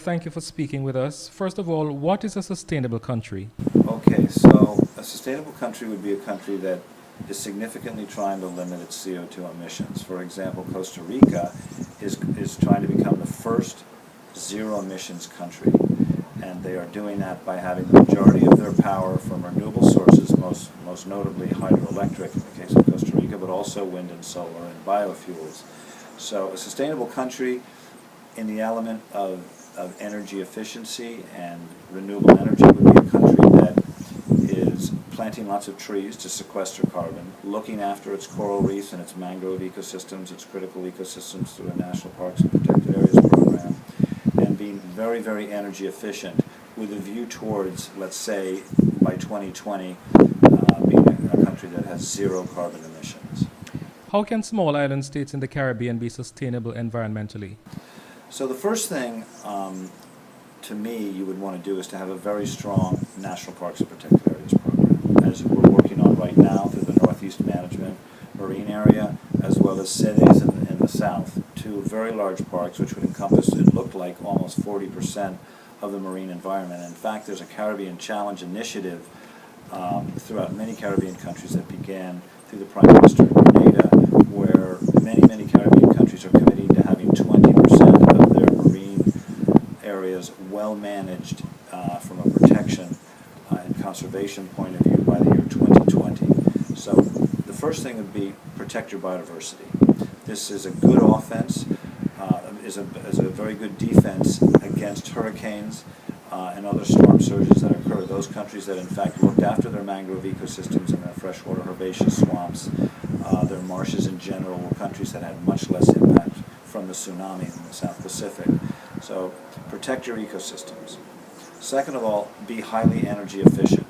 thank you for speaking with us. First of all, what is a sustainable country? Okay, so a sustainable country would be a country that is significantly trying to limit its CO2 emissions. For example, Costa Rica is trying to become the first zero emissions country, and they are doing that by having the majority of their power from renewable sources, most notably hydroelectric in the case of Costa Rica, but also wind and solar and biofuels. So a sustainable country in the element of energy efficiency and renewable energy would be a country that is planting lots of trees to sequester carbon, looking after its coral reefs and its mangrove ecosystems, its critical ecosystems through a National Parks and Protected Areas program, and being very, very energy efficient with a view towards, let's say, by 2020, being a country that has zero carbon emissions. How can small island states in the Caribbean be sustainable environmentally? So the first thing, to me, you would want to do is to have a very strong National Parks and Protected Areas program, as we're working on right now through the Northeast Management Marine Area, as well as CEDES in the south, two very large parks which would encompass, it looked like, almost 40% of the marine environment. In fact, there's a Caribbean Challenge initiative throughout many Caribbean countries that began through the Prime Minister in Grenada, where many Caribbean countries are committing to having 20% of their marine areas well managed from a protection and conservation point of view by the year 2020. So the first thing would be protect your biodiversity. This is a good offense, is a very good defense against hurricanes and other storm surges that occur. Those countries that in fact looked after their mangrove ecosystems and their freshwater herbaceous swamps, their marshes in general, were countries that had much less impact from the tsunami in the South Pacific. So protect your ecosystems. Second of all, be highly energy efficient.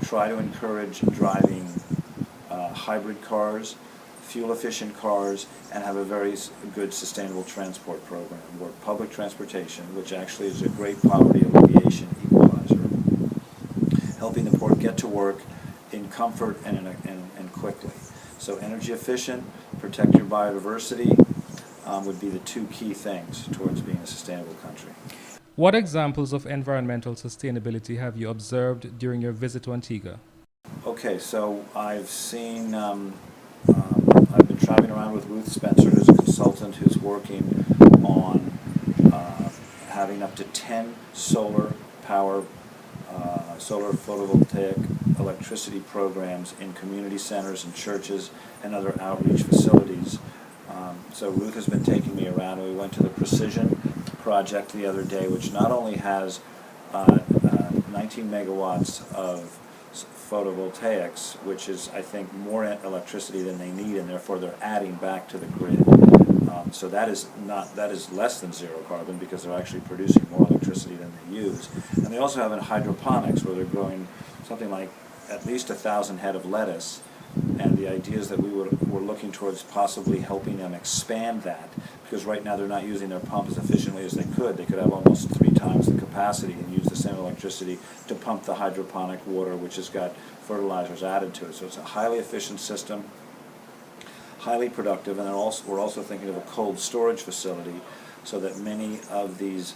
Try to encourage driving hybrid cars, fuel-efficient cars, and have a very good sustainable transport program where public transportation, which actually is a great poverty alleviation equalizer, helping the poor get to work in comfort and quickly. So energy efficient, protect your biodiversity would be the two key things towards being a sustainable country. What examples of environmental sustainability have you observed during your visit to Antigua? Okay, so I've seen, I've been traveling around with Ruth Spencer, who's a consultant who's working on having up to 10 solar photovoltaic electricity programs in community centers and churches and other outreach facilities. So Ruth has been taking me around, and we went to the Precision project the other day, which not only has 19 megawatts of photovoltaics, which is, I think, more electricity than they need, and therefore they're adding back to the grid. So that is less than zero carbon, because they're actually producing more electricity than they use. And they also have in hydroponics, where they're growing something like at least 1,000 head of lettuce. And the idea is that we're looking towards possibly helping them expand that, because right now they're not using their pump as efficiently as they could. They could have almost 3 times the capacity and use the same electricity to pump the hydroponic water, which has got fertilizers added to it. So it's a highly efficient system, highly productive, and we're also thinking of a cold storage facility so that many of these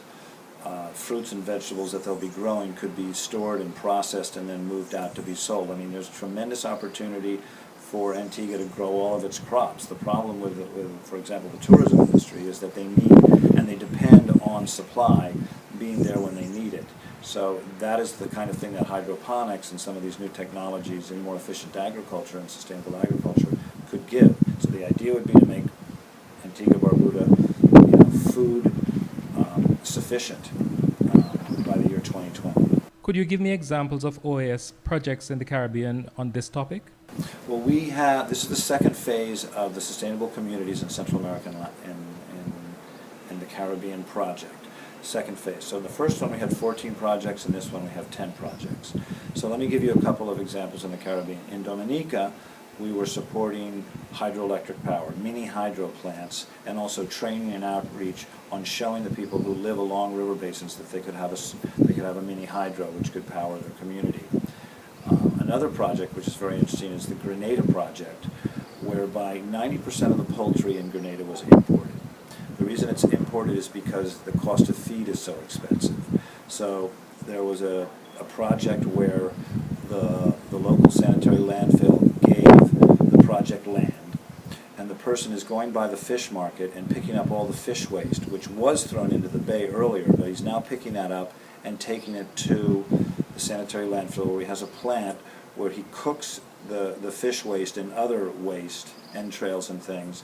fruits and vegetables that they'll be growing could be stored and processed and then moved out to be sold. I mean, there's tremendous opportunity for Antigua to grow all of its crops. The problem with for example, the tourism industry is that they need and they depend on supply being there when they need it. So that is the kind of thing that hydroponics and some of these new technologies in more efficient agriculture and sustainable agriculture could give. So the idea would be to make Antigua Barbuda, food sufficient by the year 2020. Could you give me examples of OAS projects in the Caribbean on this topic? Well, this is the second phase of the Sustainable Communities in Central America in the Caribbean project. Second phase. So in the first one we had 14 projects, and this one we have 10 projects. So let me give you a couple of examples in the Caribbean. In Dominica, we were supporting hydroelectric power, mini hydro plants, and also training and outreach on showing the people who live along river basins that they could have a mini hydro which could power their community. Another project which is very interesting is the Grenada project, whereby 90% of the poultry in Grenada was imported. The reason it's imported is because the cost of feed is so expensive. So there was a project where the local sanitary landfill gave the project land, and the person is going by the fish market and picking up all the fish waste, which was thrown into the bay earlier, but he's now picking that up and taking it to the sanitary landfill, where he has a plant where he cooks the fish waste and other waste, entrails and things,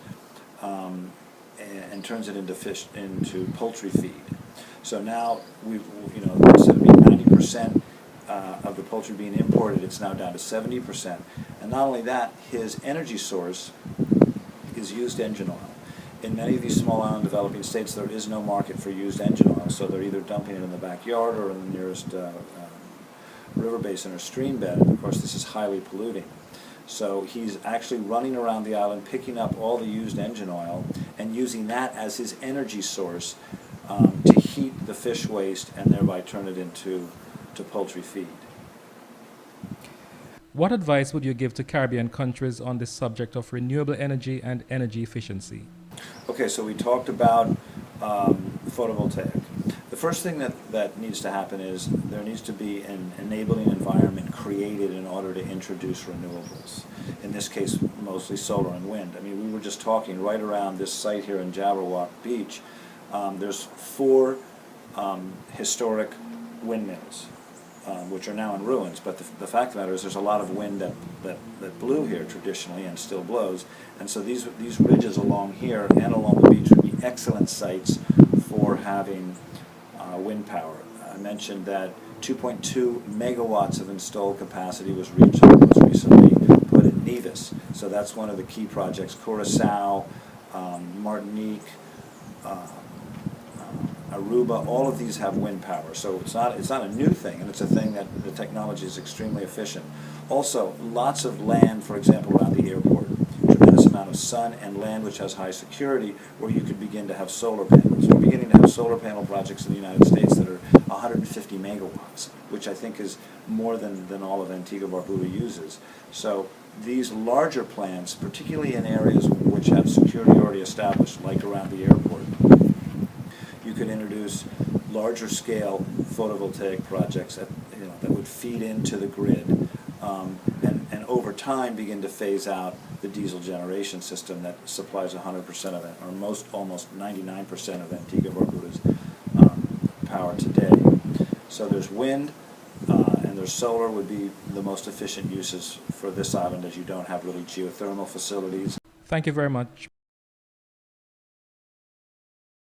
and turns it into poultry feed. So now instead of being 90% of the poultry being imported, it's now down to 70%. And not only that, his energy source is used engine oil. In many of these small island developing states, there is no market for used engine oil, so they're either dumping it in the backyard or in the nearest river basin or stream bed. And of course, this is highly polluting. So he's actually running around the island, picking up all the used engine oil and using that as his energy source to heat the fish waste and thereby turn it into poultry feed. What advice would you give to Caribbean countries on the subject of renewable energy and energy efficiency? Okay, so we talked about photovoltaic. The first thing that needs to happen is there needs to be an enabling environment created in order to introduce renewables. In this case, mostly solar and wind. I mean, we were just talking right around this site here in Jabberwock Beach. There's 4 historic windmills, which are now in ruins, but the fact of the matter is there's a lot of wind that blew here traditionally and still blows, and so these ridges along here and along the beach would be excellent sites for having wind power. I mentioned that 2.2 megawatts of installed capacity was recently put in Nevis, so that's one of the key projects. Curacao, Martinique, Aruba, all of these have wind power, so it's not a new thing, and it's a thing that the technology is extremely efficient. Also, lots of land, for example, around the airport, tremendous amount of sun and land which has high security, where you could begin to have solar panels. We're beginning to have solar panel projects in the United States that are 150 megawatts, which I think is more than all of Antigua Barbuda uses. So these larger plants, particularly in areas which have security already established, like around the airport, you could introduce larger scale photovoltaic projects that would feed into the grid, and over time begin to phase out the diesel generation system that supplies 100% of it, or almost 99% of Antigua Barbuda's power today. So there's wind and there's solar would be the most efficient uses for this island, as you don't have really geothermal facilities. Thank you very much.